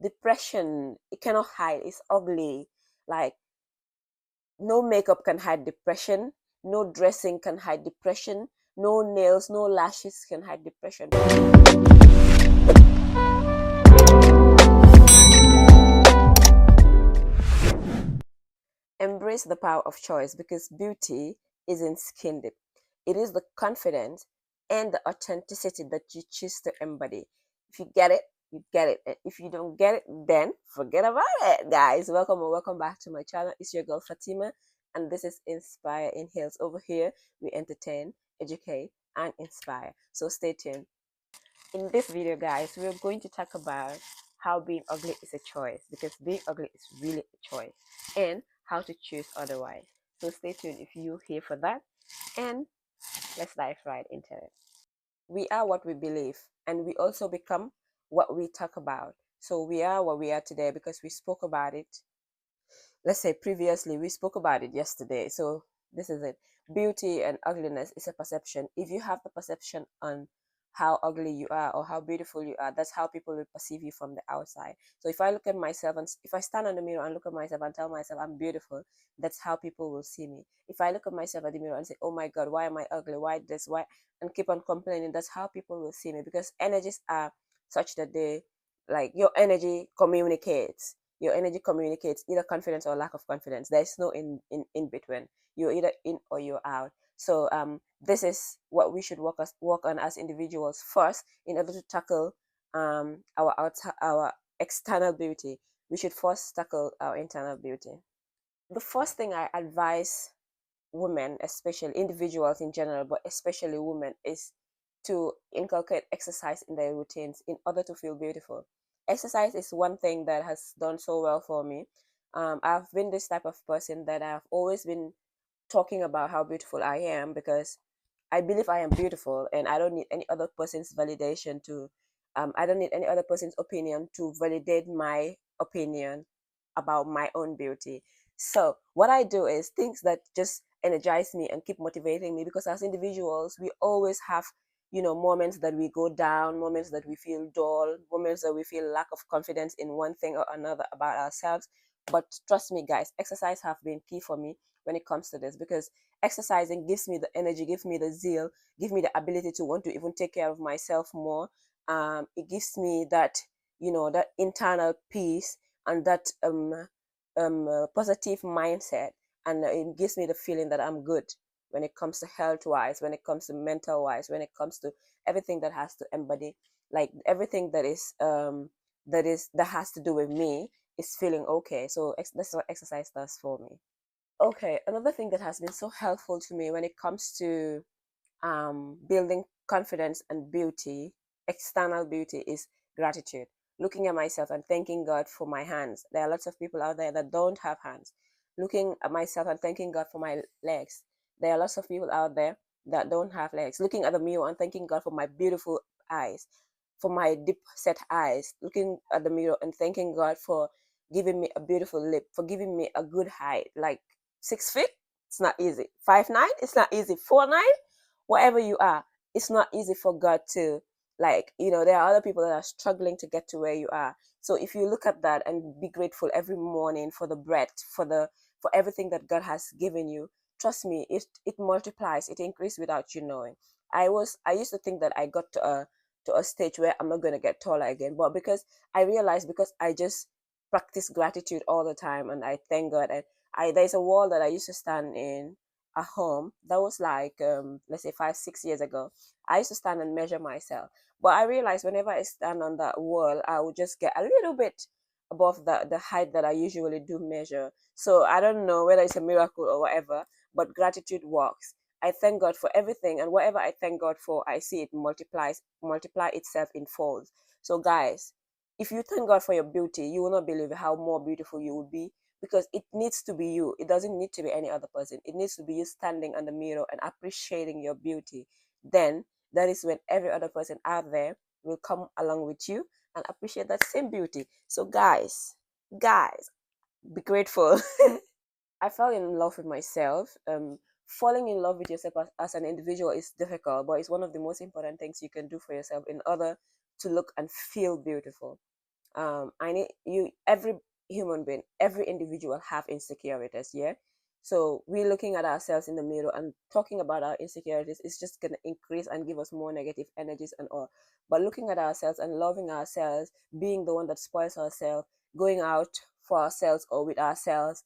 depression, it cannot hide. It's ugly. Like, no makeup can hide depression. No dressing can hide depression. No nails, no lashes can hide depression. Embrace the power of choice, because beauty isn't skin deep. It is the confidence and the authenticity that you choose to embody. If you get it, you get it. And if you don't get it, then forget about it. Guys, welcome or welcome back to my channel. It's your girl Fatima, and this is Inspire in Heels. Over here, we entertain, educate, and inspire. So stay tuned. In this video, guys, we're going to talk about how being ugly is a choice, because being ugly is really a choice, and how to choose otherwise. So stay tuned if you're here for that, and let's dive right into it. We are what we believe, and we also become what we talk about. So we are what we are today because we spoke about it. Let's say previously, we spoke about it yesterday. So this is it. Beauty and ugliness is a perception. If you have the perception on how ugly you are or how beautiful you are, that's how people will perceive you from the outside. So if I look at myself, and if I stand on the mirror and look at myself and tell myself I'm beautiful, that's how people will see me. If I look at myself at the mirror and say, oh my God, why am I ugly, why this, why, and keep on complaining, that's how people will see me, because energies are such that they, like, your energy communicates. Your energy communicates either confidence or lack of confidence. There's no in between. You're either in or you're out. So this is what we should work on as individuals first, in order to tackle our external beauty. We should first tackle our internal beauty. The first thing I advise women, especially individuals in general, but especially women, is to inculcate exercise in their routines in order to feel beautiful. Exercise is one thing that has done so well for me. I've been this type of person that I've always been talking about how beautiful I am, because I believe I am beautiful, and I don't need any other person's validation to, I don't need any other person's opinion to validate my opinion about my own beauty. So what I do is things that just energize me and keep motivating me, because as individuals, we always have, moments that we go down, moments that we feel dull, moments that we feel lack of confidence in one thing or another about ourselves. But trust me, guys, exercise have been key for me when it comes to this, because exercising gives me the energy, gives me the zeal, gives me the ability to want to even take care of myself more. It gives me that, that internal peace, and that positive mindset, and it gives me the feeling that I'm good when it comes to health wise, when it comes to mental wise, when it comes to everything that has to embody, like everything that has to do with me is feeling okay. So that's what exercise does for me. Okay, another thing that has been so helpful to me when it comes to building confidence and beauty, external beauty, is gratitude. Looking at myself and thanking God for my hands. There are lots of people out there that don't have hands. Looking at myself and thanking God for my legs. There are lots of people out there that don't have legs. Looking at the mirror and thanking God for my beautiful eyes, for my deep set eyes. Looking at the mirror and thanking God for giving me a beautiful lip, for giving me a good height, like 6 feet. It's not easy. 5'9", it's not easy. 4'9", whatever you are, it's not easy for God to, like, there are other people that are struggling to get to where you are. So if you look at that and be grateful every morning for the breath, for everything that God has given you, trust me, it multiplies, it increases without you knowing. I used to think that I got to a stage where I'm not going to get taller again, but because I realized, because I just practice gratitude all the time, and I thank God. And there's a wall that I used to stand in at home. That was like, let's say 5 6 years ago. I used to stand and measure myself, but I realized whenever I stand on that wall, I would just get a little bit above the height that I usually do measure. So I don't know whether it's a miracle or whatever, but gratitude works. I thank God for everything, and whatever I thank God for, I see it multiply itself in folds. So guys, if you thank God for your beauty, you will not believe how more beautiful you will be, because it needs to be you. It doesn't need to be any other person. It needs to be you standing on the mirror and appreciating your beauty. Then that is when every other person out there will come along with you and appreciate that same beauty. So guys, be grateful. I fell in love with myself. Falling in love with yourself as an individual is difficult, but it's one of the most important things you can do for yourself in order to look and feel beautiful. I need you, every human being, every individual have insecurities, yeah. So we looking at ourselves in the mirror and talking about our insecurities is just gonna increase and give us more negative energies and all. But looking at ourselves and loving ourselves, being the one that spoils ourselves, going out for ourselves or with ourselves,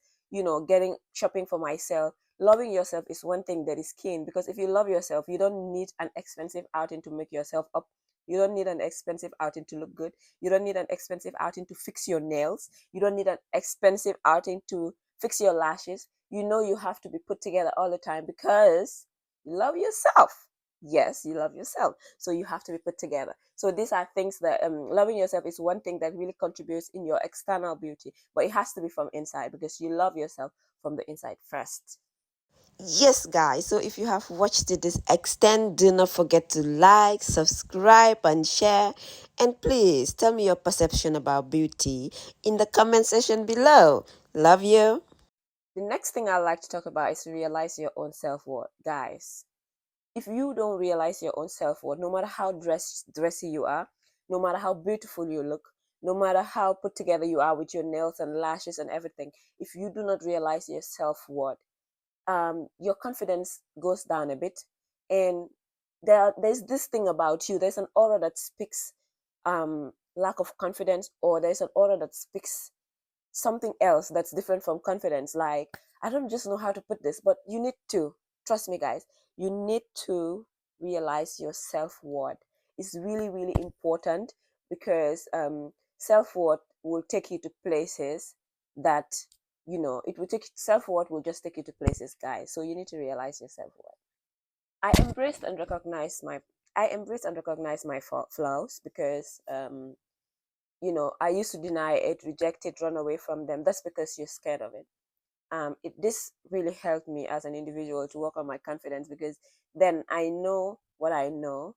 getting shopping for myself. Loving yourself is one thing that is keen, because if you love yourself, you don't need an expensive outing to make yourself up. You don't need an expensive outing to look good. You don't need an expensive outing to fix your nails. You don't need an expensive outing to fix your lashes. You know you have to be put together all the time because you love yourself. Yes, you love yourself. So you have to be put together. So these are things that loving yourself is one thing that really contributes in your external beauty, but it has to be from inside because you love yourself from the inside first. Yes, guys. So if you have watched to this extent, do not forget to like, subscribe, and share. And please tell me your perception about beauty in the comment section below. Love you. The next thing I like to talk about is to realize your own self worth, guys. If you don't realize your own self worth, no matter how dressy you are, no matter how beautiful you look, no matter how put together you are with your nails and lashes and everything, if you do not realize your self worth, your confidence goes down a bit, and there's this thing about you. There's an aura that speaks lack of confidence, or there's an aura that speaks something else that's different from confidence. Like, I don't just know how to put this, but you need to trust me, guys. You need to realize your self-worth. It's really, really important, because self-worth will take you to places that, it will take self-worth will just take you to places, guys. So you need to realize your self-worth. I embraced and recognized my flaws, because I used to deny it, reject it, run away from them. That's because you're scared of it. This really helped me as an individual to work on my confidence, because then I know what I know,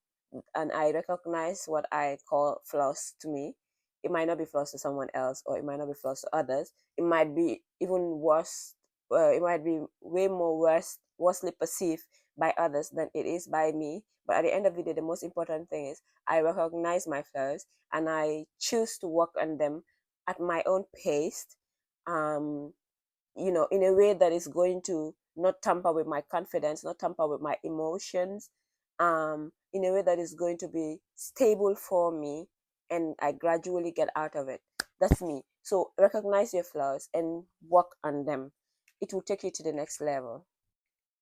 and I recognize what I call flaws to me. It might not be flaws to someone else, or it might not be flaws to others. It might be even worse. It might be way more worsely perceived by others than it is by me. But at the end of the day, the most important thing is I recognize my flaws and I choose to work on them at my own pace. Um, in a way that is going to not tamper with my confidence, not tamper with my emotions, in a way that is going to be stable for me, and I gradually get out of it. That's me. So recognize your flaws and work on them. It will take you to the next level.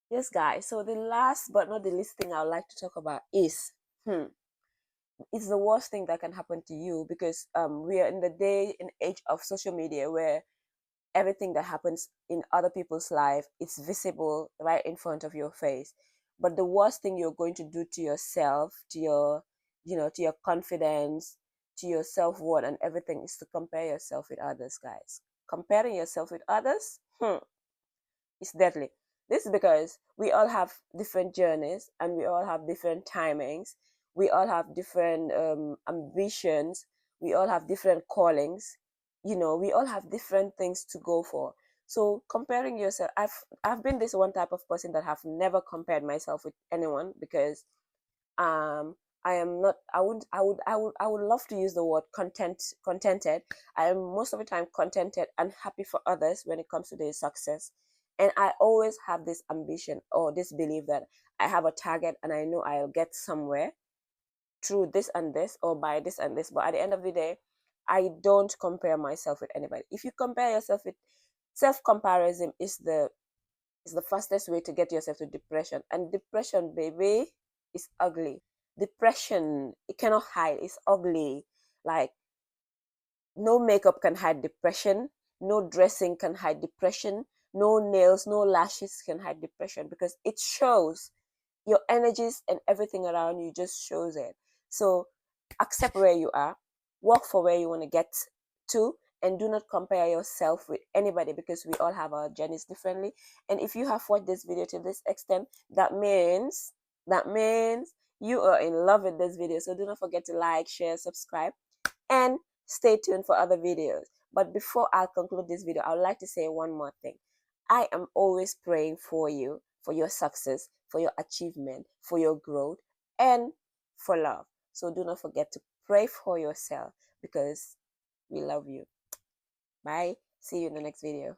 Yes, guys. So the last but not the least thing I would like to talk about is, it's the worst thing that can happen to you, because we are in the day and age of social media, where everything that happens in other people's life is visible right in front of your face. But the worst thing you're going to do to yourself, to your to your confidence, to your self-worth and everything, is to compare yourself with others, guys. Comparing yourself with others, is deadly. This is because we all have different journeys, and we all have different timings. We all have different ambitions. We all have different callings. We all have different things to go for. So comparing yourself, I've been this one type of person that have never compared myself with anyone, because um I am not. I would love to use the word contented. I am most of the time contented and happy for others when it comes to their success. And I always have this ambition or this belief that I have a target and I know I'll get somewhere through this and this, or by this and this. But at the end of the day, I don't compare myself with anybody. If you compare yourself with self comparison, is the fastest way to get yourself to depression. And depression, baby, is ugly. Depression, it cannot hide. It's ugly. Like, no makeup can hide depression. No dressing can hide depression. No nails, no lashes can hide depression, because it shows your energies and everything around you, just shows it. So accept where you are, work for where you want to get to, and do not compare yourself with anybody, because we all have our journeys differently. And if you have watched this video to this extent, that means you are in love with this video. So do not forget to like, share, subscribe, and stay tuned for other videos. But before I conclude this video, I would like to say one more thing. I am always praying for you, for your success, for your achievement, for your growth, and for love. So do not forget to pray for yourself, because We love you. Bye. See you in the next video.